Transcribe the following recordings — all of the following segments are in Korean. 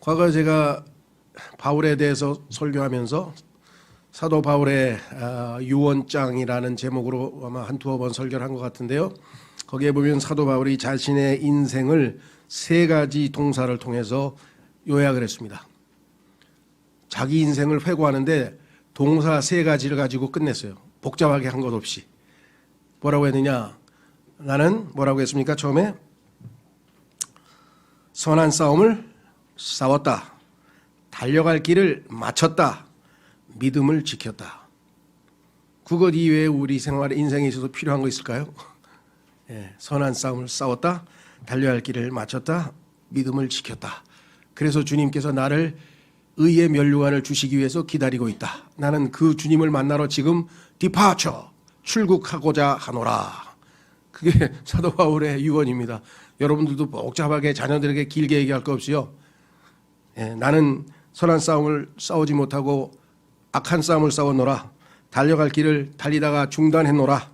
과거 제가 바울에 대해서 설교하면서 사도 바울의 유언장이라는 제목으로 아마 한두어 번 설교를 한 것 같은데요. 거기에 보면 사도 바울이 자신의 인생을 세 가지 동사를 통해서 요약을 했습니다. 자기 인생을 회고하는데 동사 세 가지를 가지고 끝냈어요. 복잡하게 한 것 없이. 뭐라고 했느냐? 나는 뭐라고 했습니까? 처음에 선한 싸움을 싸웠다. 달려갈 길을 마쳤다. 믿음을 지켰다. 그것 이외에 우리 생활 인생에 있어서 필요한 거 있을까요? 선한 싸움을 싸웠다. 달려갈 길을 마쳤다. 믿음을 지켰다. 그래서 주님께서 나를 의의 면류관을 주시기 위해서 기다리고 있다. 나는 그 주님을 만나러 지금 디파처 출국하고자 하노라. 그게 사도 바울의 유언입니다. 여러분들도 복잡하게 자녀들에게 길게 얘기할 거 없이요. 나는 선한 싸움을 싸우지 못하고 악한 싸움을 싸웠노라. 달려갈 길을 달리다가 중단했노라.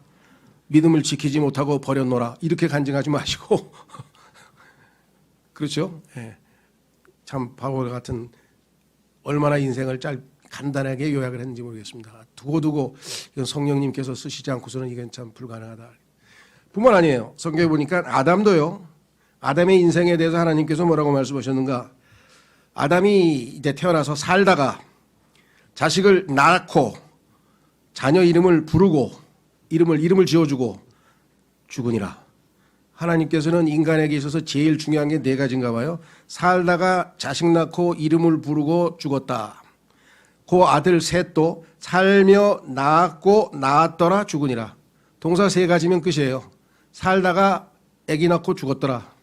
믿음을 지키지 못하고 버렸노라. 이렇게 간증하지 마시고 그렇죠? 참 바울 같은 얼마나 인생을 간단하게 요약을 했는지 모르겠습니다. 두고두고 이건 성령님께서 쓰시지 않고서는 이건 참 불가능하다. 뿐만 아니에요. 성경에 보니까 아담도요. 아담의 인생에 대해서 하나님께서 뭐라고 말씀하셨는가? 아담이 이제 태어나서 살다가 자식을 낳고 자녀 이름을 부르고 이름을 지어주고 죽으니라. 하나님께서는 인간에게 있어서 제일 중요한 게 네 가지인가 봐요. 살다가 자식 낳고 이름을 부르고 죽었다. 그 아들 셋도 살며 낳았고 낳았더라 죽으니라. 동사 세 가지면 끝이에요. 살다가 아기 낳고 죽었더라.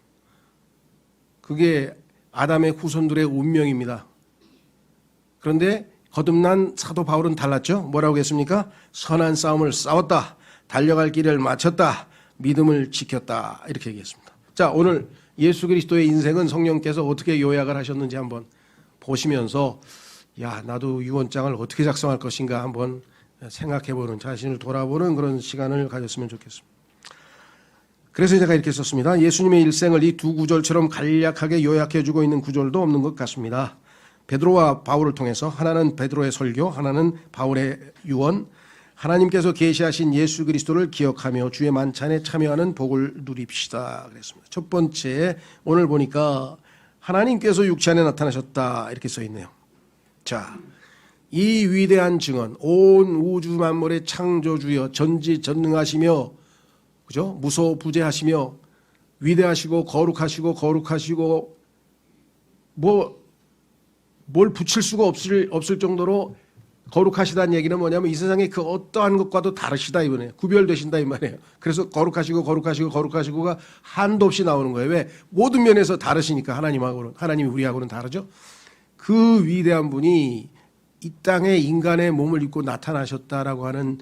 그게 아담의 후손들의 운명입니다. 그런데 거듭난 사도 바울은 달랐죠. 뭐라고 했습니까? 선한 싸움을 싸웠다. 달려갈 길을 마쳤다. 믿음을 지켰다. 이렇게 얘기했습니다. 자, 오늘 예수 그리스도의 인생은 성령께서 어떻게 요약을 하셨는지 한번 보시면서 나도 유언장을 어떻게 작성할 것인가 한번 생각해보는, 자신을 돌아보는 그런 시간을 가졌으면 좋겠습니다. 그래서 제가 이렇게 썼습니다. 예수님의 일생을 이 두 구절처럼 간략하게 요약해주고 있는 구절도 없는 것 같습니다. 베드로와 바울을 통해서 하나는 베드로의 설교, 하나는 바울의 유언, 하나님께서 계시하신 예수 그리스도를 기억하며 주의 만찬에 참여하는 복을 누립시다. 그랬습니다. 첫 번째, 오늘 보니까 하나님께서 육체 안에 나타나셨다 이렇게 써 있네요. 자, 이 위대한 증언, 온 우주 만물의 창조주여 전지전능하시며 그죠? 무소부재하시며 위대하시고 거룩하시고 뭘 붙일 수가 없을 정도로 거룩하시다는 얘기는 뭐냐면 이 세상의 그 어떠한 것과도 다르시다 이번에 구별되신다 이 말이에요. 그래서 거룩하시고가 한도 없이 나오는 거예요. 왜? 모든 면에서 다르시니까 하나님이 우리하고는 다르죠. 그 위대한 분이 이 땅에 인간의 몸을 입고 나타나셨다라고 하는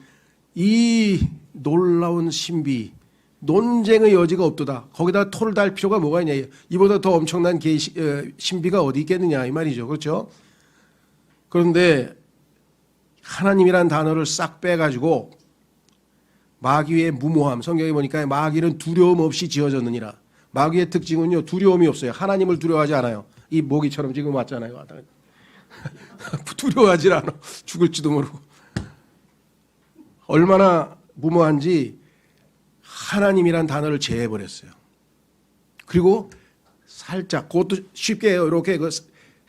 이 놀라운 신비, 논쟁의 여지가 없도다. 거기다 토를 달 필요가 뭐가 있냐. 이보다 더 엄청난 신비가 어디 있겠느냐 이 말이죠. 그렇죠? 그런데 하나님이란 단어를 싹 빼가지고 마귀의 무모함, 성경에 보니까 마귀는 두려움 없이 지어졌느니라. 마귀의 특징은요, 두려움이 없어요. 하나님을 두려워하지 않아요. 이 모기처럼 지금 왔잖아요. 두려워하지 않아. 죽을지도 모르고. 얼마나 무모한지 하나님이란 단어를 제해버렸어요. 그리고 살짝, 그것도 쉽게 해요. 이렇게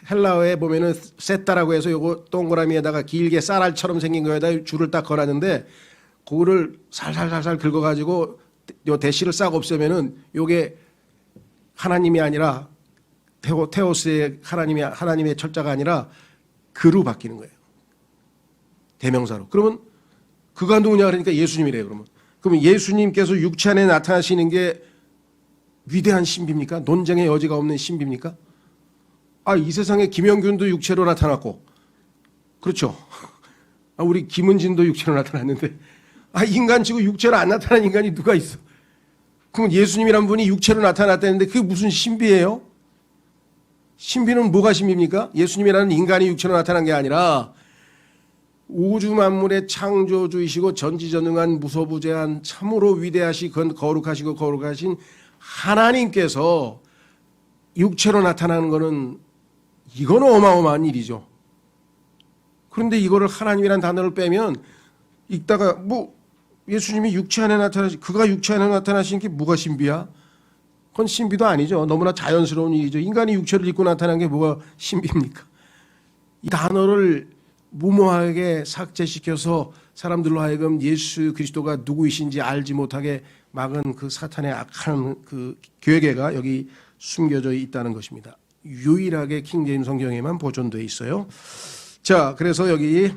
헬라어에 보면은 세타라고 해서 요거 동그라미에다가 길게 쌀알처럼 생긴 거에다 줄을 딱 걸었는데 그거를 살살 긁어가지고 요 대시를 싹 없애면은 요게 하나님이 아니라 테오스의 하나님의 철자가 아니라 그로 바뀌는 거예요. 대명사로. 그러면 그가 누구냐 그러니까 예수님이래요. 그러면 예수님께서 육체 안에 나타나시는 게 위대한 신비입니까? 논쟁의 여지가 없는 신비입니까? 이 세상에 김영균도 육체로 나타났고, 그렇죠? 우리 김은진도 육체로 나타났는데, 인간치고 육체로 안 나타난 인간이 누가 있어? 그럼 예수님이란 분이 육체로 나타났다는데 그게 무슨 신비예요? 신비는 뭐가 신비입니까? 예수님이라는 인간이 육체로 나타난 게 아니라 우주 만물의 창조주이시고 전지전능한 무소부재한 참으로 위대하시고 거룩하신 하나님께서 육체로 나타나는 것은 이건 어마어마한 일이죠. 그런데 이거를 하나님이란 단어를 빼면 읽다가 뭐 예수님이 육체 안에 그가 육체 안에 나타나신 게 뭐가 신비야? 그건 신비도 아니죠. 너무나 자연스러운 일이죠. 인간이 육체를 입고 나타난 게 뭐가 신비입니까? 이 단어를 무모하게 삭제시켜서 사람들로 하여금 예수 그리스도가 누구이신지 알지 못하게 막은 그 사탄의 악한 그 괴계가 여기 숨겨져 있다는 것입니다. 유일하게 킹제임스 성경에만 보존되어 있어요. 자, 그래서 여기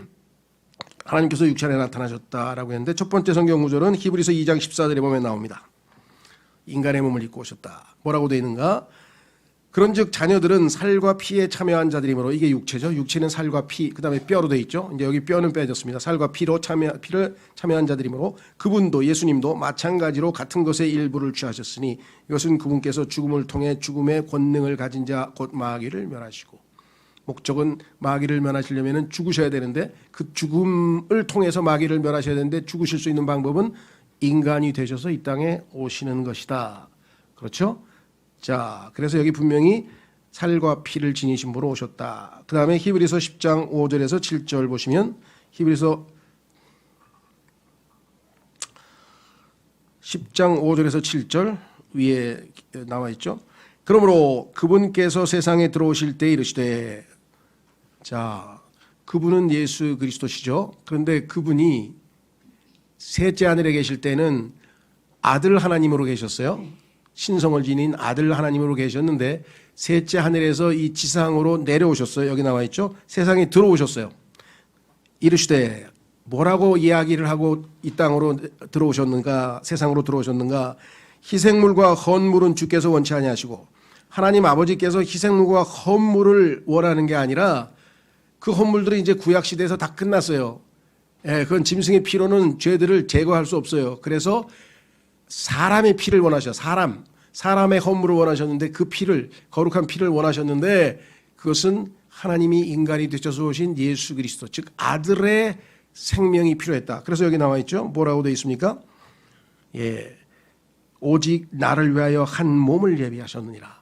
하나님께서 육체 안에 나타나셨다라고 했는데 첫 번째 성경 구절은 히브리서 2장 14절에 보면 나옵니다. 인간의 몸을 입고 오셨다. 뭐라고 되어 있는가? 그런즉 자녀들은 살과 피에 참여한 자들이므로, 이게 육체죠. 육체는 살과 피, 그 다음에 뼈로 되어 있죠. 이제 여기 뼈는 빼졌습니다. 살과 피를 참여한 자들이므로 그분도, 예수님도 마찬가지로 같은 것의 일부를 취하셨으니 이것은 그분께서 죽음을 통해 죽음의 권능을 가진 자 곧 마귀를 멸하시고, 목적은 마귀를 멸하시려면 죽으셔야 되는데 그 죽음을 통해서 마귀를 멸하셔야 되는데 죽으실 수 있는 방법은 인간이 되셔서 이 땅에 오시는 것이다. 그렇죠? 자, 그래서 여기 분명히 살과 피를 지니신 분으로 오셨다. 그 다음에 히브리서 10장 5절에서 7절 보시면, 히브리서 10장 5절에서 7절 위에 나와 있죠. 그러므로 그분께서 세상에 들어오실 때 이르시되, 자, 그분은 예수 그리스도시죠. 그런데 그분이 셋째 하늘에 계실 때는 아들 하나님으로 계셨어요. 신성을 지닌 아들 하나님으로 계셨는데 셋째 하늘에서 이 지상으로 내려오셨어요. 여기 나와 있죠. 세상에 들어오셨어요. 이르시되, 뭐라고 이야기를 하고 이 땅으로 들어오셨는가, 세상으로 들어오셨는가? 희생물과 헌물은 주께서 원치 아니하시고, 하나님 아버지께서 희생물과 헌물을 원하는 게 아니라 그 헌물들은 이제 구약 시대에서 다 끝났어요. 예, 그건 짐승의 피로는 죄들을 제거할 수 없어요. 그래서 사람의 피를 원하셔. 사람의 헌물을 원하셨는데, 그 피를, 거룩한 피를 원하셨는데, 그것은 하나님이 인간이 되셔서 오신 예수 그리스도, 즉 아들의 생명이 필요했다. 그래서 여기 나와 있죠. 뭐라고 되어 있습니까? 예, 오직 나를 위하여 한 몸을 예비하셨느니라.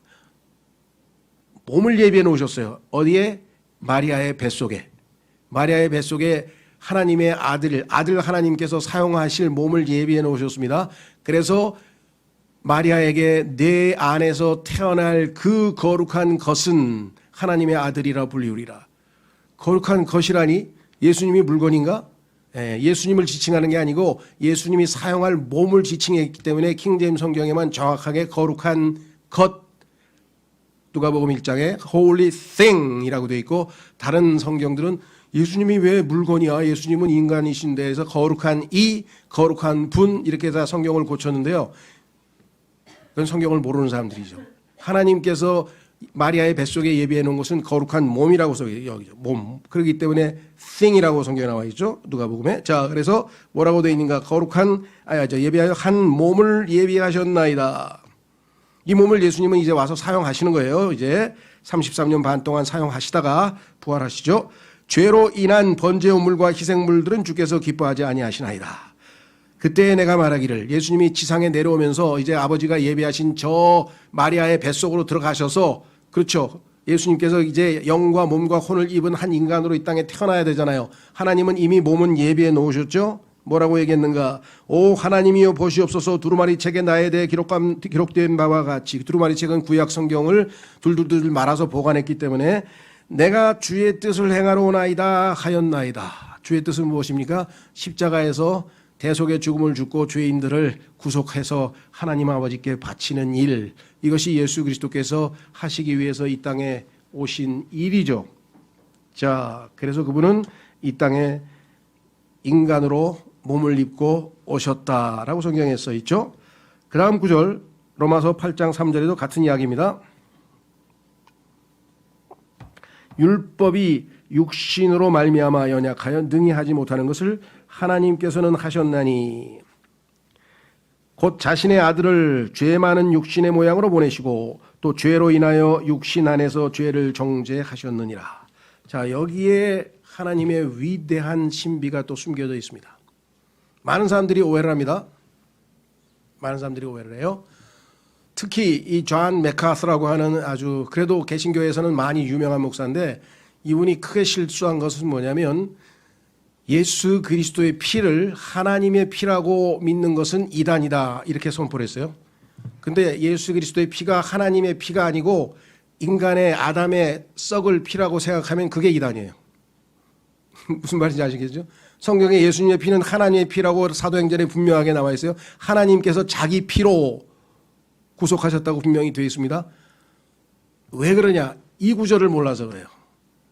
몸을 예비해 놓으셨어요. 어디에? 마리아의 뱃속에. 마리아의 뱃속에 하나님의 아들 하나님께서 사용하실 몸을 예비해 놓으셨습니다. 그래서 마리아에게 내 안에서 태어날 그 거룩한 것은 하나님의 아들이라 불리우리라. 거룩한 것이라니 예수님이 물건인가? 예수님을 지칭하는 게 아니고 예수님이 사용할 몸을 지칭했기 때문에 킹제임스 성경에만 정확하게 거룩한 것, 누가복음 1장에 holy thing이라고 되어 있고, 다른 성경들은 예수님이 왜 물건이야? 예수님은 인간이신데 해서 거룩한 이, 거룩한 분, 이렇게 다 성경을 고쳤는데요. 그건 성경을 모르는 사람들이죠. 하나님께서 마리아의 뱃속에 예비해 놓은 것은 거룩한 몸이라고 써요. 몸. 그렇기 때문에 thing이라고 성경에 나와 있죠. 누가복음에. 자, 그래서 뭐라고 되어 있는가? 거룩한, 예비하여 한 몸을 예비하셨나이다. 이 몸을 예수님은 이제 와서 사용하시는 거예요. 이제 33년 반 동안 사용하시다가 부활하시죠. 죄로 인한 번제 우물과 희생물들은 주께서 기뻐하지 아니하시나이다. 그때 내가 말하기를, 예수님이 지상에 내려오면서 이제 아버지가 예비하신 저 마리아의 뱃속으로 들어가셔서, 그렇죠, 예수님께서 이제 영과 몸과 혼을 입은 한 인간으로 이 땅에 태어나야 되잖아요. 하나님은 이미 몸은 예비해 놓으셨죠. 뭐라고 얘기했는가? 오 하나님이여 보시옵소서, 두루마리 책에 나에 대해 기록된 바와 같이. 두루마리 책은 구약 성경을 둘둘둘 말아서 보관했기 때문에 내가 주의 뜻을 행하러 오나이다 하였나이다. 주의 뜻은 무엇입니까? 십자가에서 대속의 죽음을 죽고 죄인들을 구속해서 하나님 아버지께 바치는 일, 이것이 예수 그리스도께서 하시기 위해서 이 땅에 오신 일이죠. 자, 그래서 그분은 이 땅에 인간으로 몸을 입고 오셨다라고 성경에 써 있죠. 그 다음 구절, 로마서 8장 3절에도 같은 이야기입니다. 율법이 육신으로 말미암아 연약하여 능히 하지 못하는 것을 하나님께서는 하셨나니, 곧 자신의 아들을 죄 많은 육신의 모양으로 보내시고 또 죄로 인하여 육신 안에서 죄를 정죄하셨느니라. 자, 여기에 하나님의 위대한 신비가 또 숨겨져 있습니다. 많은 사람들이 오해를 합니다. 많은 사람들이 오해를 해요. 특히 이 존 맥카스라고 하는 아주 그래도 개신교에서는 많이 유명한 목사인데 이분이 크게 실수한 것은 뭐냐면 예수 그리스도의 피를 하나님의 피라고 믿는 것은 이단이다 이렇게 선포를 했어요. 근데 예수 그리스도의 피가 하나님의 피가 아니고 인간의 아담의 썩을 피라고 생각하면 그게 이단이에요. 무슨 말인지 아시겠죠? 성경에 예수님의 피는 하나님의 피라고 사도행전에 분명하게 나와 있어요. 하나님께서 자기 피로 구속하셨다고 분명히 되어 있습니다. 왜 그러냐? 이 구절을 몰라서 그래요.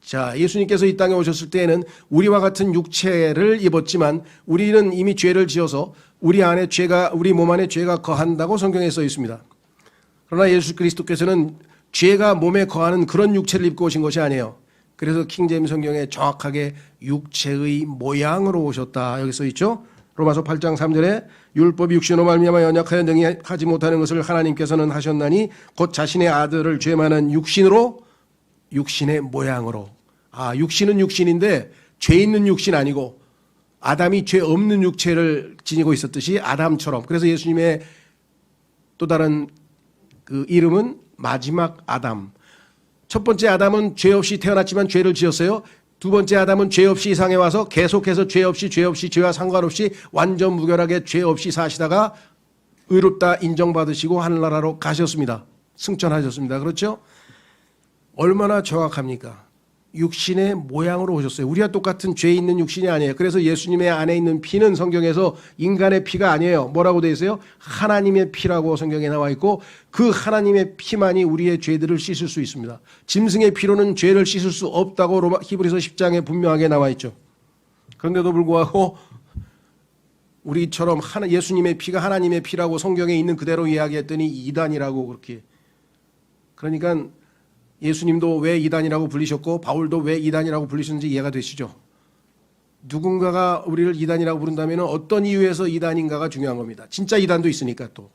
자, 예수님께서 이 땅에 오셨을 때에는 우리와 같은 육체를 입었지만 우리는 이미 죄를 지어서 우리 몸 안에 죄가 거한다고 성경에 써 있습니다. 그러나 예수 그리스도께서는 죄가 몸에 거하는 그런 육체를 입고 오신 것이 아니에요. 그래서 킹제임스 성경에 정확하게 육체의 모양으로 오셨다 여기 써 있죠. 로마서 8장 3절에 율법이 육신으로 말미암아 연약하여 능히 하지 못하는 것을 하나님께서는 하셨나니 곧 자신의 아들을 죄 많은 육신의 모양으로. 육신은 육신인데 죄 있는 육신 아니고 아담이 죄 없는 육체를 지니고 있었듯이 아담처럼. 그래서 예수님의 또 다른 그 이름은 마지막 아담. 첫 번째 아담은 죄 없이 태어났지만 죄를 지었어요. 두 번째 아담은 죄 없이 이 상에 와서 계속해서 죄 없이 죄와 상관없이 완전 무결하게 죄 없이 사시다가 의롭다 인정받으시고 하늘나라로 가셨습니다. 승천하셨습니다. 그렇죠? 얼마나 정확합니까? 육신의 모양으로 오셨어요. 우리와 똑같은 죄 있는 육신이 아니에요. 그래서 예수님의 안에 있는 피는 성경에서 인간의 피가 아니에요. 뭐라고 되어 있어요? 하나님의 피라고 성경에 나와 있고 그 하나님의 피만이 우리의 죄들을 씻을 수 있습니다. 짐승의 피로는 죄를 씻을 수 없다고 히브리서 10장에 분명하게 나와 있죠. 그런데도 불구하고 우리처럼 예수님의 피가 하나님의 피라고 성경에 있는 그대로 이야기했더니 이단이라고 그렇게. 그러니까 예수님도 왜 이단이라고 불리셨고 바울도 왜 이단이라고 불리셨는지 이해가 되시죠? 누군가가 우리를 이단이라고 부른다면 어떤 이유에서 이단인가가 중요한 겁니다. 진짜 이단도 있으니까 또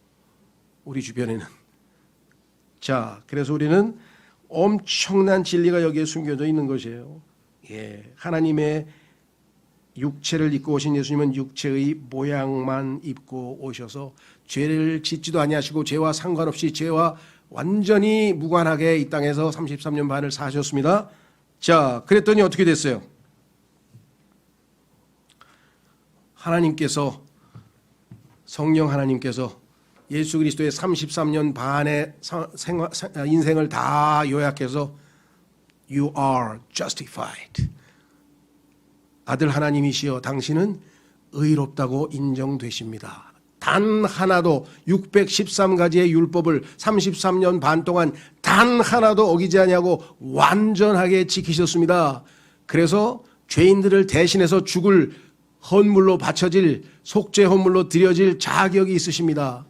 우리 주변에는. 자, 그래서 우리는 엄청난 진리가 여기에 숨겨져 있는 것이에요. 하나님의 육체를 입고 오신 예수님은 육체의 모양만 입고 오셔서 죄를 짓지도 아니하시고 죄와 상관없이 죄와 완전히 무관하게 이 땅에서 33년 반을 사셨습니다. 자, 그랬더니 어떻게 됐어요? 하나님께서 성령 하나님께서 예수 그리스도의 33년 반의 인생을 다 요약해서 You are justified. 아들 하나님이시여 당신은 의롭다고 인정되십니다. 단 하나도 613가지의 율법을 33년 반 동안 단 하나도 어기지 아니하고 완전하게 지키셨습니다. 그래서 죄인들을 대신해서 죽을 헌물로 바쳐질 속죄 헌물로 드려질 자격이 있으십니다.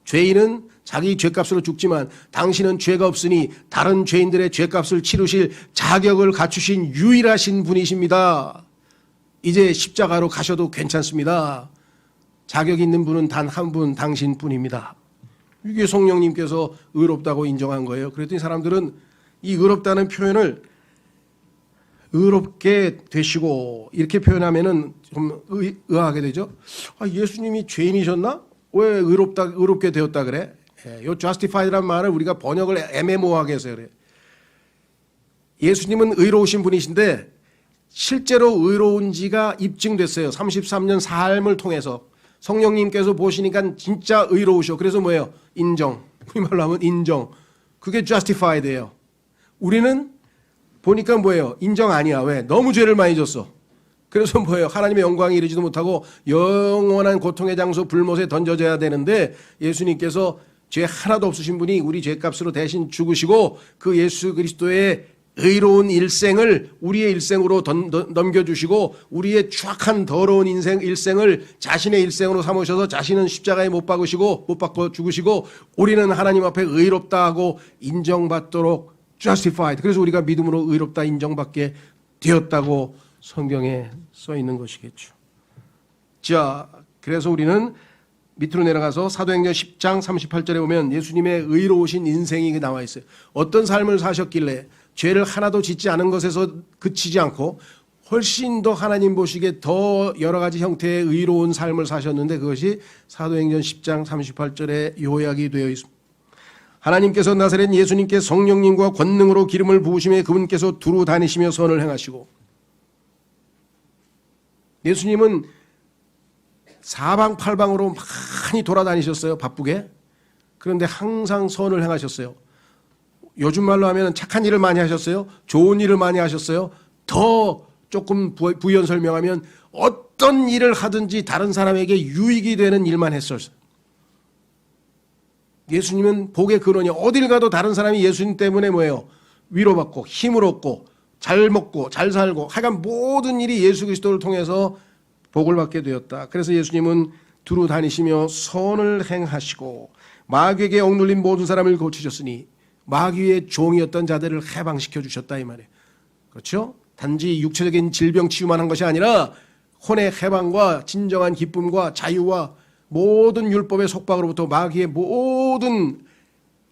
죄인은 자기 죄값으로 죽지만 당신은 죄가 없으니 다른 죄인들의 죄값을 치르실 자격을 갖추신 유일하신 분이십니다. 이제 십자가로 가셔도 괜찮습니다. 자격 있는 분은 단 한 분 당신뿐입니다. 이게 성령님께서 의롭다고 인정한 거예요. 그랬더니 사람들은 이 의롭다는 표현을 의롭게 되시고 이렇게 표현하면은 좀 의아하게 되죠. 예수님이 죄인이셨나? 왜 의롭게 되었다 그래? 요 justified란 말을 우리가 번역을 애매모호하게 해서 그래. 예수님은 의로우신 분이신데 실제로 의로운지가 입증됐어요. 33년 삶을 통해서. 성령님께서 보시니까 진짜 의로우셔. 그래서 뭐예요? 인정. 이 말로 하면 인정. 그게 justified예요. 우리는 보니까 뭐예요? 인정 아니야. 왜? 너무 죄를 많이 졌어. 그래서 뭐예요? 하나님의 영광에 이르지도 못하고 영원한 고통의 장소 불못에 던져져야 되는데 예수님께서 죄 하나도 없으신 분이 우리 죄값으로 대신 죽으시고 그 예수 그리스도의 의로운 일생을 우리의 일생으로 넘겨주시고 우리의 추악한 더러운 일생을 자신의 일생으로 삼으셔서 자신은 십자가에 못 박고 죽으시고 우리는 하나님 앞에 의롭다 하고 인정받도록 justified. 그래서 우리가 믿음으로 의롭다 인정받게 되었다고 성경에 써 있는 것이겠죠. 자, 그래서 우리는 밑으로 내려가서 사도행전 10장 38절에 보면 예수님의 의로우신 인생이 나와 있어요. 어떤 삶을 사셨길래 죄를 하나도 짓지 않은 것에서 그치지 않고 훨씬 더 하나님 보시기에 더 여러 가지 형태의 의로운 삶을 사셨는데 그것이 사도행전 10장 38절에 요약이 되어 있습니다. 하나님께서 나사렛 예수님께 성령님과 권능으로 기름을 부으심에 그분께서 두루 다니시며 선을 행하시고, 예수님은 사방팔방으로 많이 돌아다니셨어요. 바쁘게. 그런데 항상 선을 행하셨어요. 요즘 말로 하면 착한 일을 많이 하셨어요. 좋은 일을 많이 하셨어요. 더 조금 부연 설명하면 어떤 일을 하든지 다른 사람에게 유익이 되는 일만 했어요. 예수님은 복의 근원이, 어딜 가도 다른 사람이 예수님 때문에 뭐예요? 위로받고 힘을 얻고 잘 먹고 잘 살고 하여간 모든 일이 예수 그리스도를 통해서 복을 받게 되었다. 그래서 예수님은 두루 다니시며 선을 행하시고 마귀에게 억눌린 모든 사람을 고치셨으니, 마귀의 종이었던 자들을 해방시켜 주셨다 이 말이에요. 그렇죠? 단지 육체적인 질병 치유만 한 것이 아니라 혼의 해방과 진정한 기쁨과 자유와 모든 율법의 속박으로부터, 마귀의 모든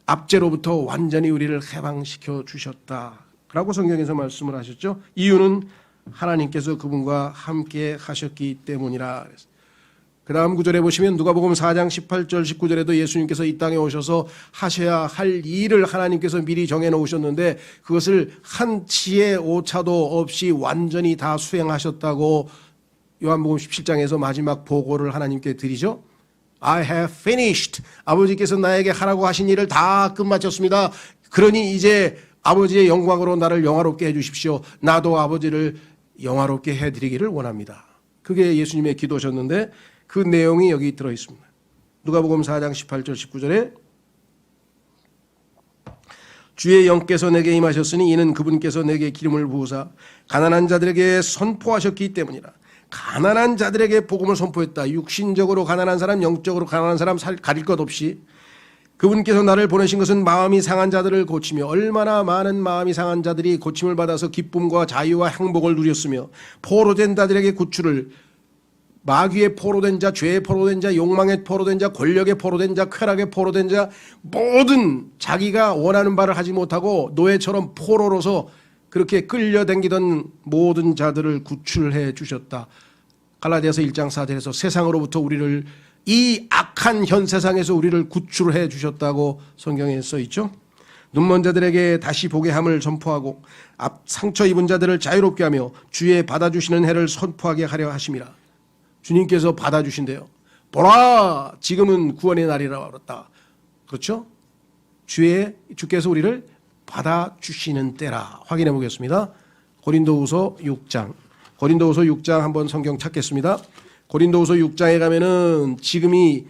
압제로부터 완전히 우리를 해방시켜 주셨다라고 성경에서 말씀을 하셨죠. 이유는 하나님께서 그분과 함께 하셨기 때문이라. 그 다음 구절에 보시면 누가복음 4장 18절 19절에도 예수님께서 이 땅에 오셔서 하셔야 할 일을 하나님께서 미리 정해놓으셨는데 그것을 한치의 오차도 없이 완전히 다 수행하셨다고 요한복음 17장에서 마지막 보고를 하나님께 드리죠. I have finished. 아버지께서 나에게 하라고 하신 일을 다 끝마쳤습니다. 그러니 이제 아버지의 영광으로 나를 영화롭게 해주십시오. 나도 아버지를 영화롭게 해드리기를 원합니다. 그게 예수님의 기도셨는데 그 내용이 여기 들어 있습니다. 누가복음 4장 18절 19절에 주의 영께서 내게 임하셨으니 이는 그분께서 내게 기름을 부으사 가난한 자들에게 선포하셨기 때문이라. 가난한 자들에게 복음을 선포했다. 육신적으로 가난한 사람, 영적으로 가난한 사람 가릴 것 없이 그분께서 나를 보내신 것은 마음이 상한 자들을 고치며, 얼마나 많은 마음이 상한 자들이 고침을 받아서 기쁨과 자유와 행복을 누렸으며, 포로된 자들에게 구출을, 마귀의 포로된 자, 죄의 포로된 자, 욕망의 포로된 자, 권력의 포로된 자, 쾌락의 포로된 자, 모든 자기가 원하는 바를 하지 못하고 노예처럼 포로로서 그렇게 끌려다니던 모든 자들을 구출해 주셨다. 갈라디아서 1장 4절에서 세상으로부터 우리를, 이 악한 현 세상에서 우리를 구출해 주셨다고 성경에 써 있죠. 눈먼 자들에게 다시 보게 함을 선포하고 상처 입은 자들을 자유롭게 하며 주의 받아주시는 해를 선포하게 하려 하심이라. 주님께서 받아주신대요. 보라, 지금은 구원의 날이라 그랬다. 그렇죠? 주께서 우리를 받아주시는 때라. 확인해 보겠습니다. 고린도후서 6장 한번 성경 찾겠습니다. 고린도후서 6장에 가면은 지금이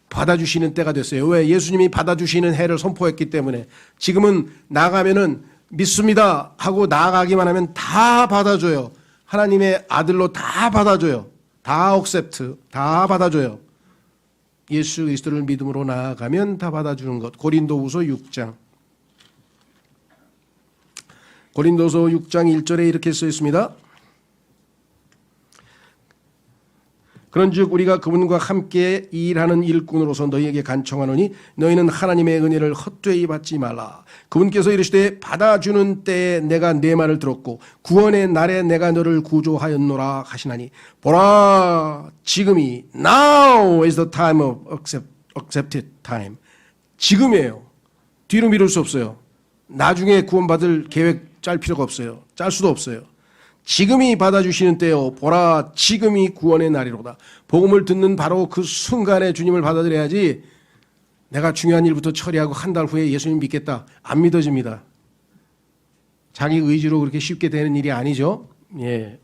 받아주시는 때가 됐어요. 왜? 예수님이 받아주시는 해를 선포했기 때문에. 지금은 나가면은 믿습니다 하고 나아가기만 하면 다 받아줘요. 하나님의 아들로 다 받아줘요. 다 억셉트, 다 받아줘요. 예수 그리스도를 믿음으로 나아가면 다 받아주는 것. 고린도후서 6장. 고린도서 6장 1절에 이렇게 써 있습니다. 그런즉 우리가 그분과 함께 일하는 일꾼으로서 너희에게 간청하노니 너희는 하나님의 은혜를 헛되이 받지 말라. 그분께서 이르시되 받아주는 때에 내가 네 말을 들었고 구원의 날에 내가 너를 구조하였노라 하시나니 보라, 지금이 now is the time of accepted time. 지금이에요. 뒤로 미룰 수 없어요. 나중에 구원받을 계획 짤 필요가 없어요. 짤 수도 없어요. 지금이 받아주시는 때요. 보라, 지금이 구원의 날이로다. 복음을 듣는 바로 그 순간에 주님을 받아들여야지 내가 중요한 일부터 처리하고 한 달 후에 예수님 믿겠다. 안 믿어집니다. 자기 의지로 그렇게 쉽게 되는 일이 아니죠. 예.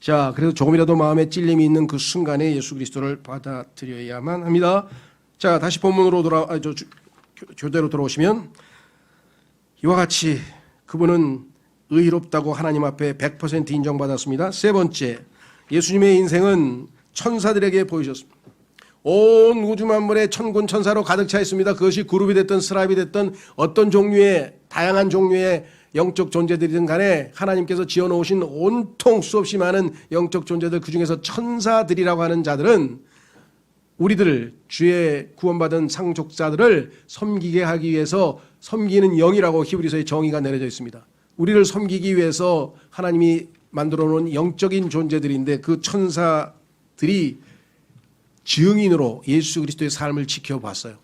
자, 그래서 조금이라도 마음에 찔림이 있는 그 순간에 예수 그리스도를 받아들여야만 합니다. 자, 다시 본문으로 교대로 돌아오시면 이와 같이 그분은 의롭다고 하나님 앞에 100% 인정받았습니다. 세 번째, 예수님의 인생은 천사들에게 보이셨습니다. 온 우주 만물에 천군 천사로 가득 차 있습니다. 그것이 그룹이 됐든 스라입이 됐든 어떤 종류의, 다양한 종류의 영적 존재들이든 간에 하나님께서 지어놓으신 온통 수없이 많은 영적 존재들, 그중에서 천사들이라고 하는 자들은 우리들, 주의 구원받은 상속자들을 섬기게 하기 위해서, 섬기는 영이라고 히브리서의 정의가 내려져 있습니다. 우리를 섬기기 위해서 하나님이 만들어 놓은 영적인 존재들인데 그 천사들이 증인으로 예수 그리스도의 삶을 지켜봤어요.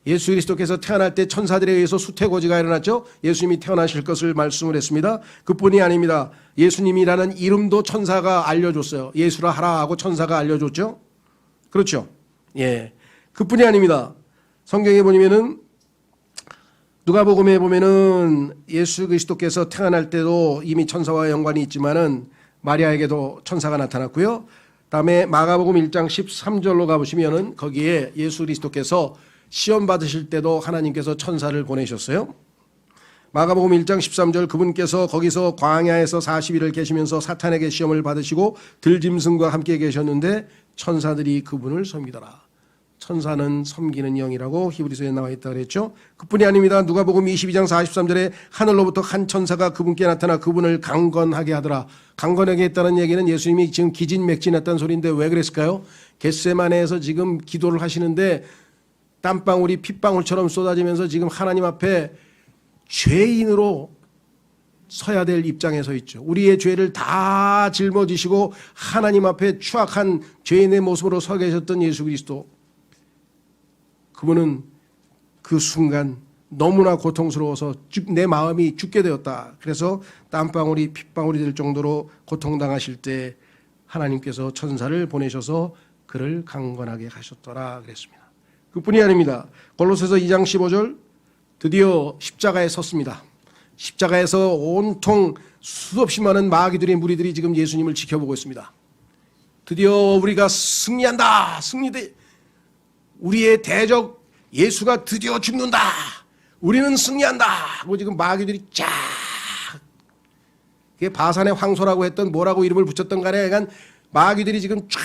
예수 그리스도께서 태어날 때 천사들에 의해서 수태고지가 일어났죠. 예수님이 태어나실 것을 말씀을 했습니다. 그뿐이 아닙니다. 예수님이라는 이름도 천사가 알려줬어요. 예수라 하라 하고 천사가 알려줬죠. 그렇죠. 예, 그뿐이 아닙니다. 성경에 보면은 누가복음에 보면은 예수 그리스도께서 태어날 때도 이미 천사와 연관이 있지만은 마리아에게도 천사가 나타났고요. 다음에 마가복음 1장 13절로 가보시면은 거기에 예수 그리스도께서 시험 받으실 때도 하나님께서 천사를 보내셨어요. 마가복음 1장 13절 그분께서 거기서 광야에서 40일을 계시면서 사탄에게 시험을 받으시고 들짐승과 함께 계셨는데 천사들이 그분을 섬기더라. 천사는 섬기는 영이라고 히브리서에 나와 있다 그랬죠. 그뿐이 아닙니다. 누가복음 22장 43절에 하늘로부터 한 천사가 그분께 나타나 그분을 강건하게 하더라. 강건하게 했다는 얘기는 예수님이 지금 기진맥진했다는 소리인데 왜 그랬을까요? 겟세마네에서 지금 기도를 하시는데 땀방울이 핏방울처럼 쏟아지면서 지금 하나님 앞에 죄인으로 서야 될 입장에 서 있죠. 우리의 죄를 다 짊어지시고 하나님 앞에 추악한 죄인의 모습으로 서 계셨던 예수 그리스도. 그분은 그 순간 너무나 고통스러워서 내 마음이 죽게 되었다. 그래서 땀방울이 핏방울이 될 정도로 고통당하실 때 하나님께서 천사를 보내셔서 그를 강건하게 하셨더라 그랬습니다. 그뿐이 아닙니다. 골로새서 2장 15절 드디어 십자가에 섰습니다. 십자가에서 온통 수없이 많은 마귀들의 무리들이 지금 예수님을 지켜보고 있습니다. 드디어 우리가 승리한다. 승리대. 우리의 대적 예수가 드디어 죽는다. 우리는 승리한다. 하고 지금 마귀들이 쫙. 그게 바산의 황소라고 했던 뭐라고 이름을 붙였던 간에 약간 마귀들이 지금 쫙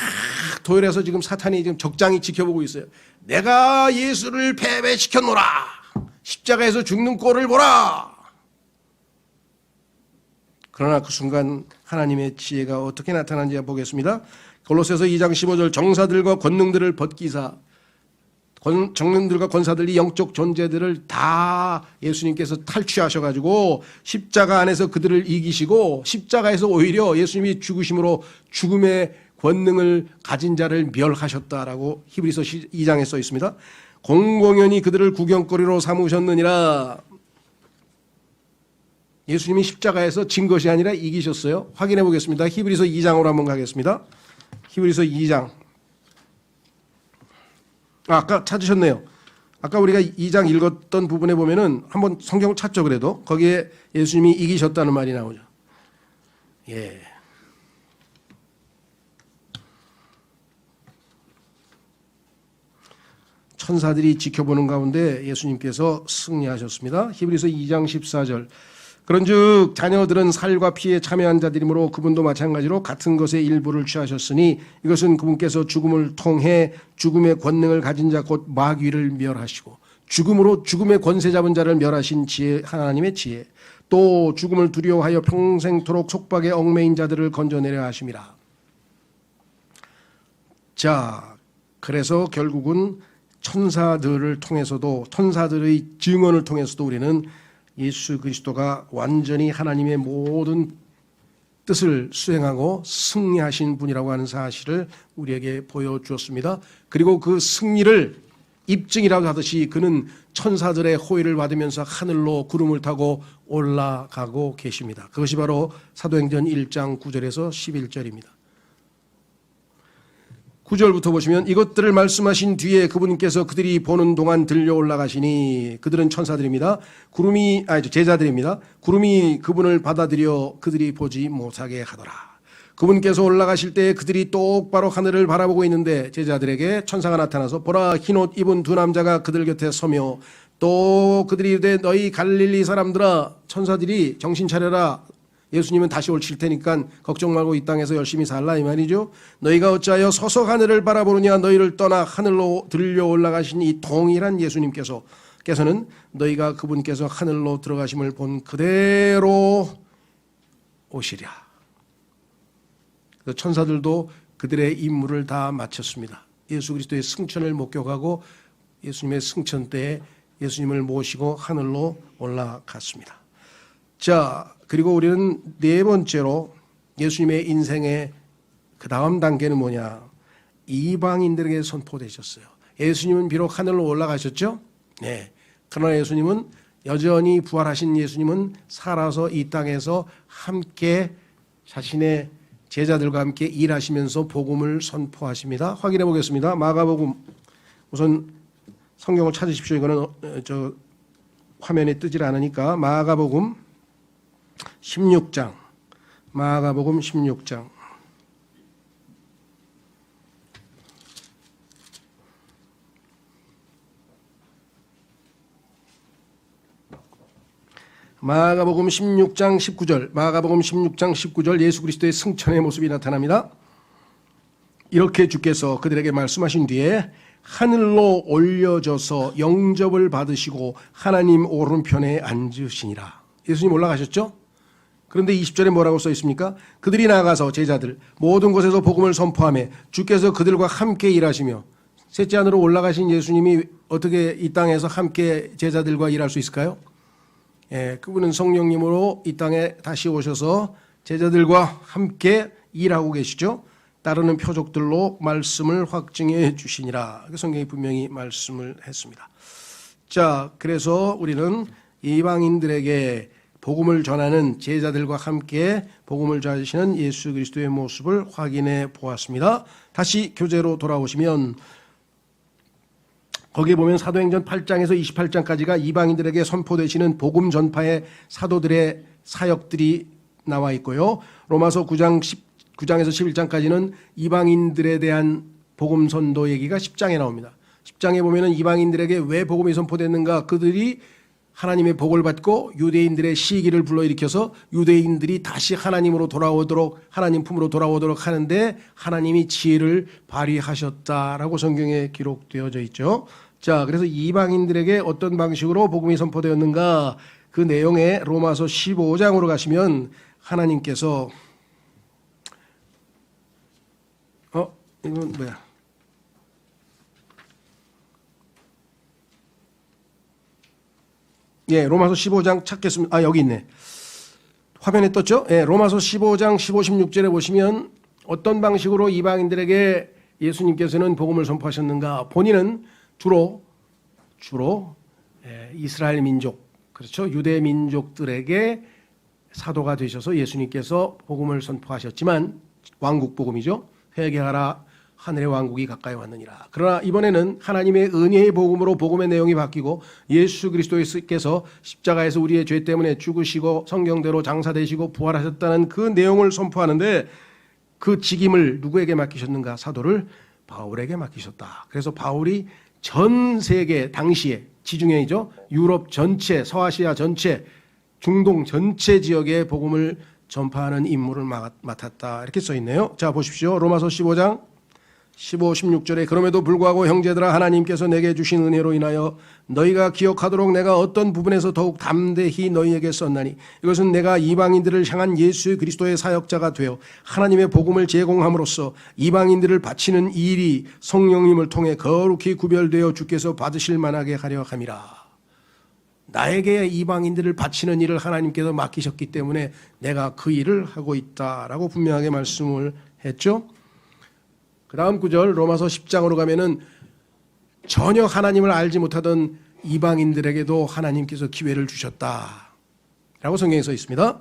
도열해서 지금 사탄이 지금 적장히 지켜보고 있어요. 내가 예수를 패배시켰노라. 십자가에서 죽는 꼴을 보라. 그러나 그 순간 하나님의 지혜가 어떻게 나타나는지 보겠습니다. 골로새서 2장 15절 정사들과 권능들을 벗기사 정능들과 권사들이 영적 존재들을 다 예수님께서 탈취하셔가지고 십자가 안에서 그들을 이기시고 십자가에서 오히려 예수님이 죽으심으로 죽음의 권능을 가진 자를 멸하셨다라고 히브리서 2장에 써 있습니다. 공공연히 그들을 구경거리로 삼으셨느니라. 예수님이 십자가에서 진 것이 아니라 이기셨어요. 확인해 보겠습니다. 히브리서 2장으로 한번 가겠습니다. 히브리서 2장. 아까 찾으셨네요. 아까 우리가 2장 읽었던 부분에 보면은 한번 성경을 찾죠. 그래도 거기에 예수님이 이기셨다는 말이 나오죠. 예. 천사들이 지켜보는 가운데 예수님께서 승리하셨습니다. 히브리서 2장 14절. 그런즉 자녀들은 살과 피에 참여한 자들이므로 그분도 마찬가지로 같은 것의 일부를 취하셨으니 이것은 그분께서 죽음을 통해 죽음의 권능을 가진 자 곧 마귀를 멸하시고 죽음으로 죽음의 권세 잡은 자를 멸하신 지혜, 하나님의 지혜, 또 죽음을 두려워하여 평생토록 속박에 얽매인 자들을 건져내려 하심이라. 자, 그래서 결국은 천사들을 통해서도 천사들의 증언을 통해서도 우리는 예수 그리스도가 완전히 하나님의 모든 뜻을 수행하고 승리하신 분이라고 하는 사실을 우리에게 보여주었습니다. 그리고 그 승리를 입증이라고 하듯이 그는 천사들의 호의를 받으면서 하늘로 구름을 타고 올라가고 계십니다. 그것이 바로 사도행전 1장 9절에서 11절입니다. 9절부터 보시면 이것들을 말씀하신 뒤에 그분께서 그들이 보는 동안 들려 올라가시니 그들은 천사들입니다. 제자들입니다. 구름이 그분을 받아들여 그들이 보지 못하게 하더라. 그분께서 올라가실 때 그들이 똑바로 하늘을 바라보고 있는데 제자들에게 천사가 나타나서 보라 흰옷 입은 두 남자가 그들 곁에 서며 또 그들이 이르되 너희 갈릴리 사람들아 천사들이 정신 차려라. 예수님은 다시 오실 테니까 걱정 말고 이 땅에서 열심히 살라 이 말이죠. 너희가 어찌하여 서서 하늘을 바라보느냐. 너희를 떠나 하늘로 들려 올라가신 이 동일한 예수님께서는 너희가 그분께서 하늘로 들어가심을 본 그대로 오시랴. 천사들도 그들의 임무를 다 마쳤습니다. 예수 그리스도의 승천을 목격하고 예수님의 승천 때에 예수님을 모시고 하늘로 올라갔습니다. 자, 그리고 우리는 네 번째로 예수님의 인생의 그 다음 단계는 뭐냐? 이방인들에게 선포되셨어요. 예수님은 비록 하늘로 올라가셨죠? 네. 그러나 예수님은 여전히 부활하신 예수님은 살아서 이 땅에서 함께 자신의 제자들과 함께 일하시면서 복음을 선포하십니다. 확인해 보겠습니다. 마가복음, 우선 성경을 찾으십시오. 이거는 저 화면에 뜨질 않으니까 마가복음 16장, 마가복음 16장. 마가복음 16장 19절, 마가복음 16장 19절 예수 그리스도의 승천의 모습이 나타납니다. 이렇게 주께서 그들에게 말씀하신 뒤에 하늘로 올려져서 영접을 받으시고 하나님 오른편에 앉으시니라. 예수님 올라가셨죠? 그런데 20절에 뭐라고 써 있습니까? 그들이 나가서 제자들 모든 곳에서 복음을 선포하며 주께서 그들과 함께 일하시며. 셋째 하늘로 올라가신 예수님이 어떻게 이 땅에서 함께 제자들과 일할 수 있을까요? 예, 그분은 성령님으로 이 땅에 다시 오셔서 제자들과 함께 일하고 계시죠. 따르는 표적들로 말씀을 확증해 주시니라. 성경이 분명히 말씀을 했습니다. 자, 그래서 우리는 이방인들에게 복음을 전하는 제자들과 함께 복음을 전하시는 예수 그리스도의 모습을 확인해 보았습니다. 다시 교재로 돌아오시면 거기에 보면 사도행전 8장에서 28장까지가 이방인들에게 선포되시는 복음 전파의 사도들의 사역들이 나와 있고요. 로마서 9장에서 11장까지는 이방인들에 대한 복음 선도 얘기가 10장에 나옵니다. 10장에 보면은 이방인들에게 왜 복음이 선포됐는가? 그들이 하나님의 복을 받고 유대인들의 시기를 불러일으켜서 유대인들이 다시 하나님으로 돌아오도록, 하나님 품으로 돌아오도록 하는데 하나님이 지혜를 발휘하셨다라고 성경에 기록되어져 있죠. 자, 그래서 이방인들에게 어떤 방식으로 복음이 선포되었는가? 그 내용에 로마서 15장으로 가시면 하나님께서 이건 뭐야? 예, 로마서 15장 찾겠습니다. 여기 있네. 화면에 떴죠? 예, 로마서 15장 15, 16절에 보시면 어떤 방식으로 이방인들에게 예수님께서는 복음을 선포하셨는가? 본인은 주로 이스라엘 민족, 그렇죠? 유대 민족들에게 사도가 되셔서 예수님께서 복음을 선포하셨지만 왕국 복음이죠. 회개하라 하늘의 왕국이 가까이 왔느니라. 그러나 이번에는 하나님의 은혜의 복음으로 복음의 내용이 바뀌고 예수 그리스도께서 십자가에서 우리의 죄 때문에 죽으시고 성경대로 장사되시고 부활하셨다는 그 내용을 선포하는데 그 직임을 누구에게 맡기셨는가? 사도를 바울에게 맡기셨다. 그래서 바울이 전 세계 당시에 지중해이죠. 유럽 전체, 서아시아 전체, 중동 전체 지역에 복음을 전파하는 임무를 맡았다. 이렇게 써 있네요. 자, 보십시오. 로마서 15장 15, 16절에 그럼에도 불구하고 형제들아 하나님께서 내게 주신 은혜로 인하여 너희가 기억하도록 내가 어떤 부분에서 더욱 담대히 너희에게 썼나니 이것은 내가 이방인들을 향한 예수 그리스도의 사역자가 되어 하나님의 복음을 제공함으로써 이방인들을 바치는 일이 성령님을 통해 거룩히 구별되어 주께서 받으실 만하게 하려 함이라. 나에게 이방인들을 바치는 일을 하나님께서 맡기셨기 때문에 내가 그 일을 하고 있다라고 분명하게 말씀을 했죠. 그 다음 구절 로마서 10장으로 가면은 전혀 하나님을 알지 못하던 이방인들에게도 하나님께서 기회를 주셨다라고 성경에 써 있습니다.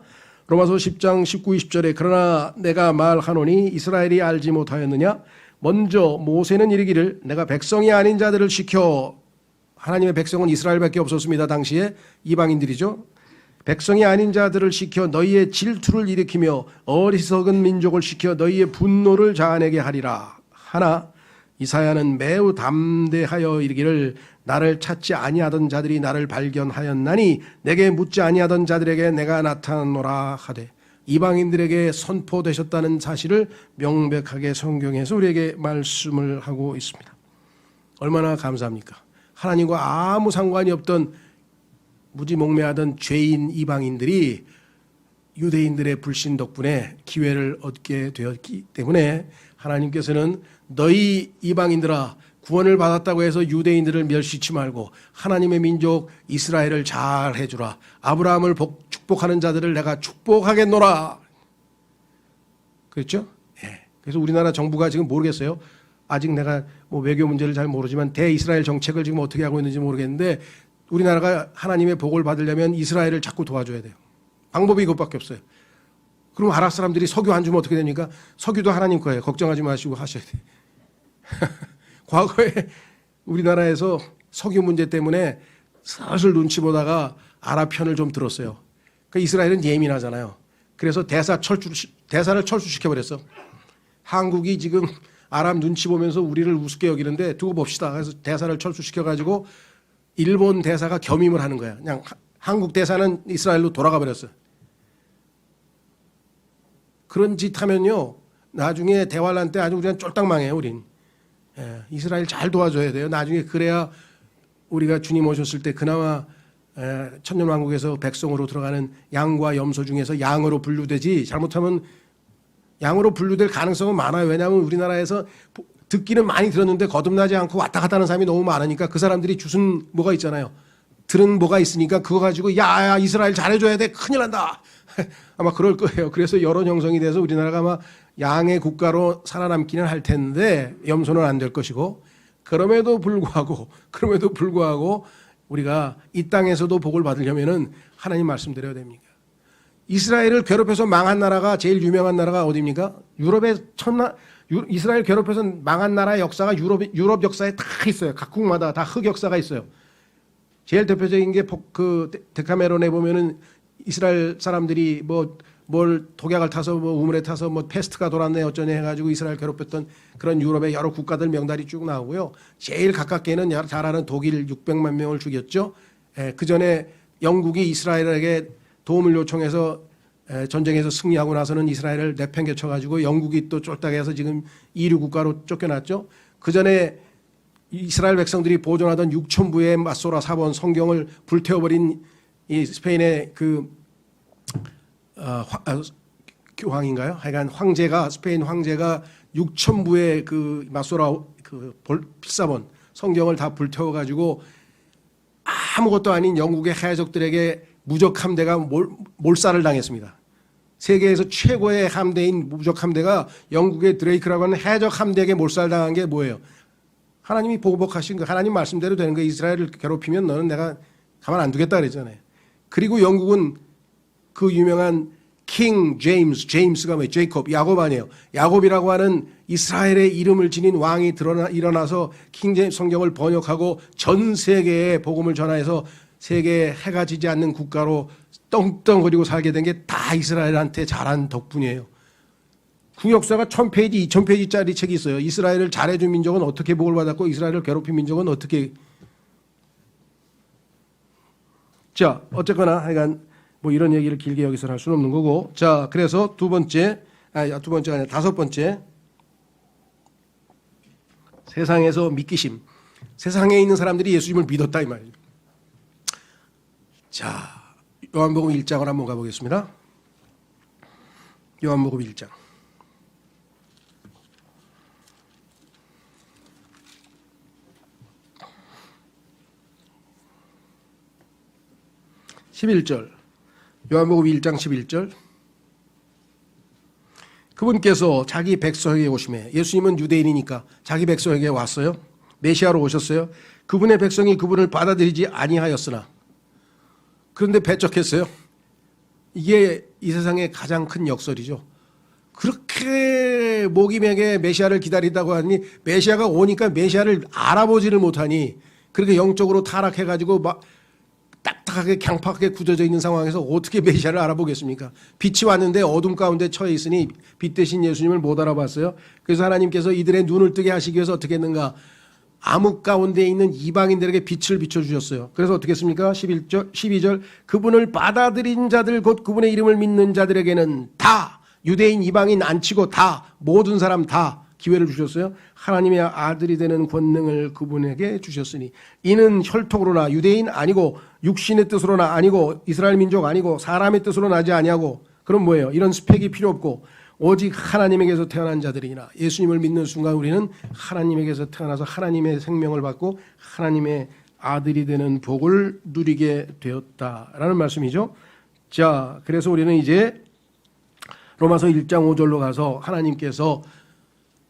로마서 10장 19, 20절에 그러나 내가 말하노니 이스라엘이 알지 못하였느냐? 먼저 모세는 이르기를 내가 백성이 아닌 자들을 시켜, 하나님의 백성은 이스라엘밖에 없었습니다. 당시에 이방인들이죠. 백성이 아닌 자들을 시켜 너희의 질투를 일으키며 어리석은 민족을 시켜 너희의 분노를 자아내게 하리라. 하나 이사야는 매우 담대하여 이르기를 나를 찾지 아니하던 자들이 나를 발견하였나니 내게 묻지 아니하던 자들에게 내가 나타나노라 하되 이방인들에게 선포되셨다는 사실을 명백하게 성경에서 우리에게 말씀을 하고 있습니다. 얼마나 감사합니까? 하나님과 아무 상관이 없던 무지몽매하던 죄인 이방인들이 유대인들의 불신 덕분에 기회를 얻게 되었기 때문에 하나님께서는 너희 이방인들아 구원을 받았다고 해서 유대인들을 멸시치 말고 하나님의 민족 이스라엘을 잘 해주라. 아브라함을 축복하는 자들을 내가 축복하겠노라. 그렇죠? 예. 그래서 우리나라 정부가 지금 모르겠어요. 아직 내가 뭐 외교 문제를 잘 모르지만 대이스라엘 정책을 지금 어떻게 하고 있는지 모르겠는데 우리나라가 하나님의 복을 받으려면 이스라엘을 자꾸 도와줘야 돼요. 방법이 이것밖에 없어요. 그럼 아랍 사람들이 석유 안 주면 어떻게 됩니까? 석유도 하나님 거예요. 걱정하지 마시고 하셔야 돼요. 과거에 우리나라에서 석유 문제 때문에 슬슬 눈치 보다가 아랍 편을 좀 들었어요. 그러니까 이스라엘은 예민하잖아요. 그래서 대사를 철수시켜버렸어. 한국이 지금 아랍 눈치 보면서 우리를 우습게 여기는데 두고 봅시다. 그래서 대사를 철수시켜가지고 일본 대사가 겸임을 하는 거야. 그냥 한국 대사는 이스라엘로 돌아가 버렸어요. 그런 짓 하면요, 나중에 대환란 때 아주 우리는 쫄딱 망해요, 우린. 예, 이스라엘 잘 도와줘야 돼요. 나중에 그래야 우리가 주님 오셨을 때 그나마 천년왕국에서 백성으로 들어가는 양과 염소 중에서 양으로 분류되지, 잘못하면 양으로 분류될 가능성은 많아요. 왜냐하면 우리나라에서 듣기는 많이 들었는데 거듭나지 않고 왔다 갔다 하는 사람이 너무 많으니까 그 사람들이 주순 뭐가 있잖아요. 들은 뭐가 있으니까 그거 가지고 야 이스라엘 잘해줘야 돼, 큰일 난다. 아마 그럴 거예요. 그래서 여론 형성이 돼서 우리나라가 아마 양의 국가로 살아남기는 할 텐데 염소는 안 될 것이고, 그럼에도 불구하고 우리가 이 땅에서도 복을 받으려면은 하나님 말씀드려야 됩니까? 이스라엘을 괴롭혀서 망한 나라가 제일 유명한 나라가 어디입니까? 이스라엘 괴롭혀서 망한 나라의 역사가 유럽 역사에 다 있어요. 각국마다 다 흑역사가 있어요. 제일 대표적인 게 그 데카메론에 보면은 이스라엘 사람들이 뭘 독약을 타서 우물에 타서 패스트가 돌았네 어쩌네 해가지고 이스라엘 괴롭혔던 그런 유럽의 여러 국가들 명단이 쭉 나오고요. 제일 가깝게는 잘 아는 독일 600만 명을 죽였죠. 그 전에 영국이 이스라엘에게 도움을 요청해서 전쟁에서 승리하고 나서는 이스라엘을 내팽개쳐가지고 영국이 또 쫄딱해서 지금 이류 국가로 쫓겨났죠. 그 전에 이스라엘 백성들이 보존하던 6,000부의 마소라 사본 성경을 불태워버린 이 스페인의 교황인가요? 하여간 황제가, 스페인 황제가 6,000부의 그 마소라 필사본 성경을 다 불태워가지고 아무것도 아닌 영국의 해적들에게 무적 함대가 몰살을 당했습니다. 세계에서 최고의 함대인 무적 함대가 영국의 드레이크라고 하는 해적 함대에게 몰살당한 게 뭐예요? 하나님이 보복하신 거, 하나님 말씀대로 되는 거. 이스라엘을 괴롭히면 너는 내가 가만 안 두겠다 그랬잖아요. 그리고 영국은 그 유명한 킹 제임스가 뭐예요? 제이콥, 야곱 아니에요. 야곱이라고 하는 이스라엘의 이름을 지닌 왕이 일어나서 킹 제임스 성경을 번역하고 전 세계에 복음을 전하여서 세계에 해가 지지 않는 국가로 떵떵거리고 살게 된 게 다 이스라엘한테 잘한 덕분이에요. 국역사가 1000페이지, 2000페이지짜리 책이 있어요. 이스라엘을 잘해준 민족은 어떻게 복을 받았고 이스라엘을 괴롭힌 민족은 어떻게. 자, 어쨌거나 하여간 이런 얘기를 길게 여기서 할 수는 없는 거고. 자, 그래서 다섯 번째. 세상에서 믿기심. 세상에 있는 사람들이 예수님을 믿었다 이 말이에요. 자, 요한복음 1장을 한번 가보겠습니다. 요한복음 1장. 요한복음 1장 11절. 그분께서 자기 백성에게 오시매, 예수님은 유대인이니까 자기 백성에게 왔어요. 메시아로 오셨어요. 그분의 백성이 그분을 받아들이지 아니하였으나, 그런데 배척했어요. 이게 이 세상의 가장 큰 역설이죠. 그렇게 목임에게 메시아를 기다린다고 하니 메시아가 오니까 메시아를 알아보지를 못하니, 그렇게 영적으로 타락해가지고 막 딱딱하게 강팍하게 굳어져 있는 상황에서 어떻게 메시아를 알아보겠습니까? 빛이 왔는데 어둠 가운데 처해 있으니 빛 대신 예수님을 못 알아봤어요. 그래서 하나님께서 이들의 눈을 뜨게 하시기 위해서 어떻게 했는가? 암흑 가운데 있는 이방인들에게 빛을 비춰주셨어요. 그래서 어떻게 했습니까? 12절 그분을 받아들인 자들 곧 그분의 이름을 믿는 자들에게는 다, 유대인 이방인 안 치고 다, 모든 사람 다 기회를 주셨어요. 하나님의 아들이 되는 권능을 그분에게 주셨으니 이는 혈통으로나 유대인 아니고 육신의 뜻으로나 아니고 이스라엘 민족 아니고 사람의 뜻으로 나지 아니하고, 그럼 뭐예요? 이런 스펙이 필요 없고 오직 하나님에게서 태어난 자들이나, 예수님을 믿는 순간 우리는 하나님에게서 태어나서 하나님의 생명을 받고 하나님의 아들이 되는 복을 누리게 되었다라는 말씀이죠. 자, 그래서 우리는 이제 로마서 1장 5절로 가서 하나님께서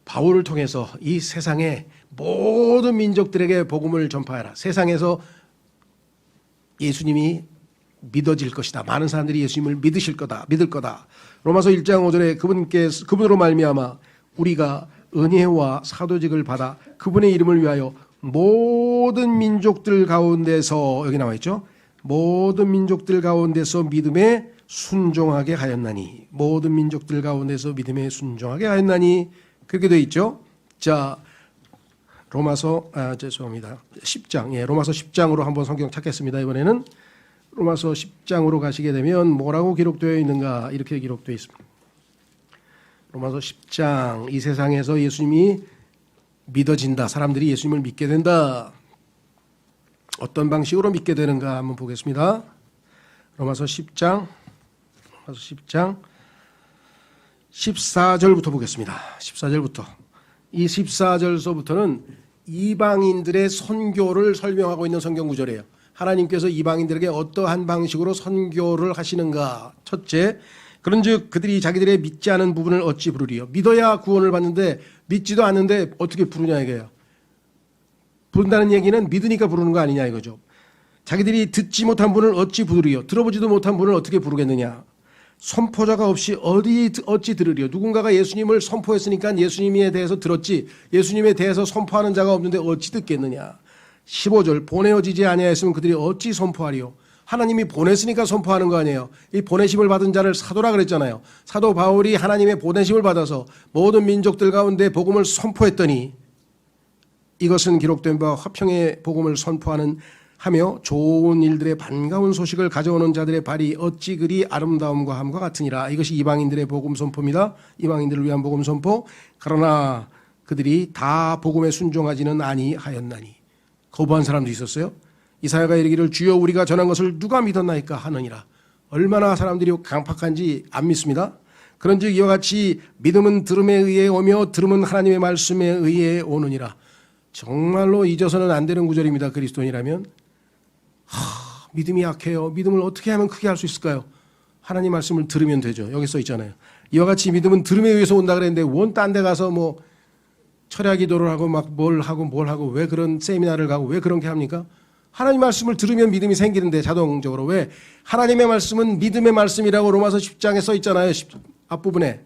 바울을 통해서 이 세상의 모든 민족들에게 복음을 전파하라. 세상에서 예수님이 믿어질 것이다. 많은 사람들이 예수님을 믿을 거다. 로마서 1장 5절에 그분으로 말미암아 우리가 은혜와 사도직을 받아 그분의 이름을 위하여 모든 민족들 가운데서, 여기 나와 있죠. 모든 민족들 가운데서 믿음에 순종하게 하였나니, 모든 민족들 가운데서 믿음에 순종하게 하였나니, 그렇게 되어 있죠. 자, 로마서 10장, 로마서 10장으로 한번 성경 찾겠습니다. 이번에는 로마서 10장으로 가시게 되면 뭐라고 기록되어 있는가, 이렇게 기록되어 있습니다. 로마서 10장, 이 세상에서 예수님이 믿어진다, 사람들이 예수님을 믿게 된다. 어떤 방식으로 믿게 되는가 한번 보겠습니다. 로마서 10장 14절부터 보겠습니다. 14절부터. 이 14절서부터는 이방인들의 선교를 설명하고 있는 성경 구절이에요. 하나님께서 이방인들에게 어떠한 방식으로 선교를 하시는가. 첫째, 그런즉 그들이 자기들의 믿지 않은 부분을 어찌 부르리요. 믿어야 구원을 받는데 믿지도 않는데 어떻게 부르냐 이거예요. 부른다는 얘기는 믿으니까 부르는 거 아니냐 이거죠. 자기들이 듣지 못한 분을 어찌 부르리요. 들어보지도 못한 분을 어떻게 부르겠느냐. 선포자가 없이 어찌 들으리요. 누군가가 예수님을 선포했으니까 예수님에 대해서 들었지, 예수님에 대해서 선포하는 자가 없는데 어찌 듣겠느냐. 15절, 보내어지지 아니하였으면 그들이 어찌 선포하리요. 하나님이 보냈으니까 선포하는 거 아니에요. 이 보내심을 받은 자를 사도라 그랬잖아요. 사도 바울이 하나님의 보내심을 받아서 모든 민족들 가운데 복음을 선포했더니 이것은 기록된 바 화평의 복음을 선포하는 하며 좋은 일들의 반가운 소식을 가져오는 자들의 발이 어찌 그리 아름다움과 함과 같으니라. 이것이 이방인들의 복음 선포입니다. 이방인들을 위한 복음 선포. 그러나 그들이 다 복음에 순종하지는 아니하였나니. 거부한 사람도 있었어요. 이사야가 이르기를 주여 우리가 전한 것을 누가 믿었나이까 하느니라. 얼마나 사람들이 강팍한지 안 믿습니다. 그런즉 이와 같이 믿음은 들음에 의해 오며 들음은 하나님의 말씀에 의해 오느니라. 정말로 잊어서는 안 되는 구절입니다. 그리스도인이라면. 믿음이 약해요. 믿음을 어떻게 하면 크게 할 수 있을까요? 하나님 말씀을 들으면 되죠. 여기 써 있잖아요. 이와 같이 믿음은 들음에 의해서 온다 그랬는데 원 딴 데 가서 뭐 철야 기도를 하고 막 뭘 하고 왜 그런 세미나를 가고 왜 그런 게 합니까? 하나님 말씀을 들으면 믿음이 생기는데 자동적으로. 왜? 하나님의 말씀은 믿음의 말씀이라고 로마서 10장에 써 있잖아요. 앞부분에.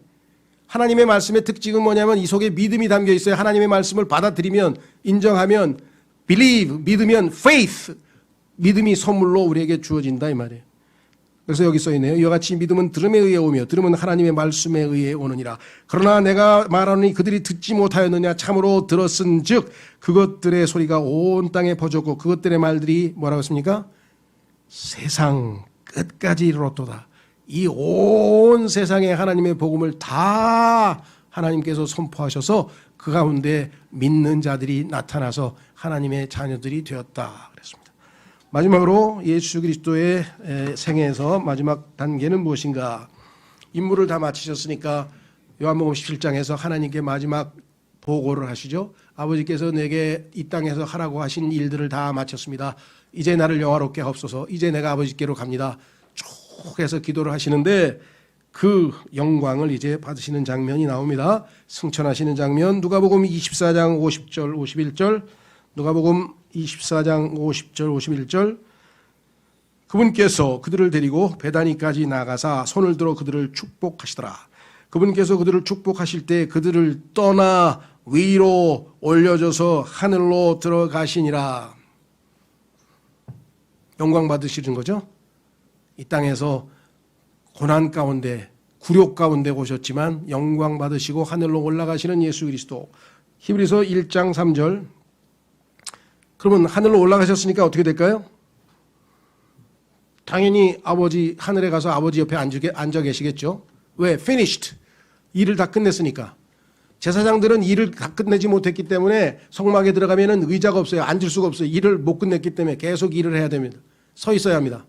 하나님의 말씀의 특징은 뭐냐면 이 속에 믿음이 담겨 있어요. 하나님의 말씀을 받아들이면, 인정하면, believe, 믿으면 faith, 믿음이 선물로 우리에게 주어진다 이 말이에요. 그래서 여기 써 있네요. 이와 같이 믿음은 들음에 의해 오며 들음은 하나님의 말씀에 의해 오느니라. 그러나 내가 말하노니 그들이 듣지 못하였느냐. 참으로 들었은즉 그것들의 소리가 온 땅에 퍼졌고 그것들의 말들이 뭐라고 했습니까? 세상 끝까지 이르렀도다. 이 온 세상에 하나님의 복음을 다 하나님께서 선포하셔서 그 가운데 믿는 자들이 나타나서 하나님의 자녀들이 되었다 그랬습니다. 마지막으로 예수 그리스도의 생애에서 마지막 단계는 무엇인가? 임무를 다 마치셨으니까 요한복음 17장에서 하나님께 마지막 보고를 하시죠. 아버지께서 내게 이 땅에서 하라고 하신 일들을 다 마쳤습니다. 이제 나를 영화롭게 하옵소서. 이제 내가 아버지께로 갑니다. 쭉 해서 기도를 하시는데 그 영광을 이제 받으시는 장면이 나옵니다. 승천하시는 장면. 누가복음 24장 50절 51절, 누가복음 24장 50절 51절. 그분께서 그들을 데리고 베다니까지 나가사 손을 들어 그들을 축복하시더라. 그분께서 그들을 축복하실 때 그들을 떠나 위로 올려져서 하늘로 들어가시니라. 영광 받으시는 거죠. 이 땅에서 고난 가운데 굴욕 가운데 오셨지만 영광 받으시고 하늘로 올라가시는 예수 그리스도. 히브리서 1장 3절. 그러면 하늘로 올라가셨으니까 어떻게 될까요? 당연히 아버지 하늘에 가서 아버지 옆에 앉아 계시겠죠. 왜? Finished. 일을 다 끝냈으니까. 제사장들은 일을 다 끝내지 못했기 때문에 성막에 들어가면 의자가 없어요. 앉을 수가 없어요. 일을 못 끝냈기 때문에 계속 일을 해야 됩니다. 서 있어야 합니다.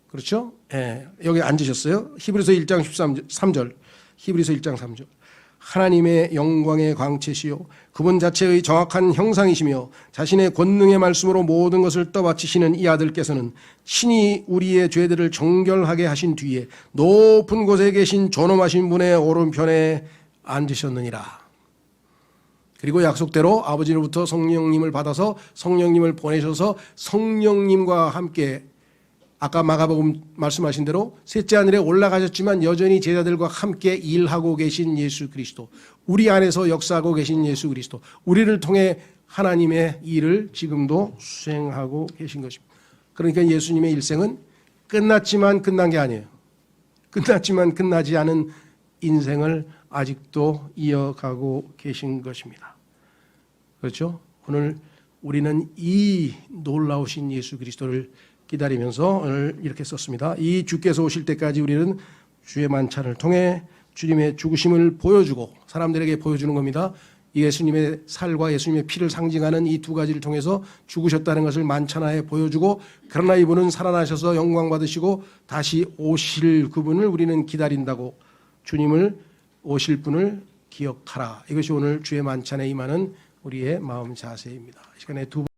그렇죠? 예, 여기 앉으셨어요. 히브리서 1장 13절. 히브리서 1장 3절. 하나님의 영광의 광채시요 그분 자체의 정확한 형상이시며 자신의 권능의 말씀으로 모든 것을 떠받치시는 이 아들께서는 친히 우리의 죄들을 정결하게 하신 뒤에 높은 곳에 계신 존엄하신 분의 오른편에 앉으셨느니라. 그리고 약속대로 아버지로부터 성령님을 받아서 성령님을 보내셔서 성령님과 함께 아까 마가복음 말씀하신 대로 셋째 하늘에 올라가셨지만 여전히 제자들과 함께 일하고 계신 예수 그리스도, 우리 안에서 역사하고 계신 예수 그리스도, 우리를 통해 하나님의 일을 지금도 수행하고 계신 것입니다. 그러니까 예수님의 일생은 끝났지만 끝난 게 아니에요. 끝났지만 끝나지 않은 인생을 아직도 이어가고 계신 것입니다. 그렇죠? 오늘 우리는 이 놀라우신 예수 그리스도를 기다리면서 오늘 이렇게 썼습니다. 이 주께서 오실 때까지 우리는 주의 만찬을 통해 주님의 죽으심을 보여주고 사람들에게 보여주는 겁니다. 예수님의 살과 예수님의 피를 상징하는 이 두 가지를 통해서 죽으셨다는 것을 만찬하에 보여주고, 그러나 이분은 살아나셔서 영광 받으시고 다시 오실 그분을 우리는 기다린다고, 주님을 오실 분을 기억하라. 이것이 오늘 주의 만찬에 임하는 우리의 마음 자세입니다. 이 시간에 두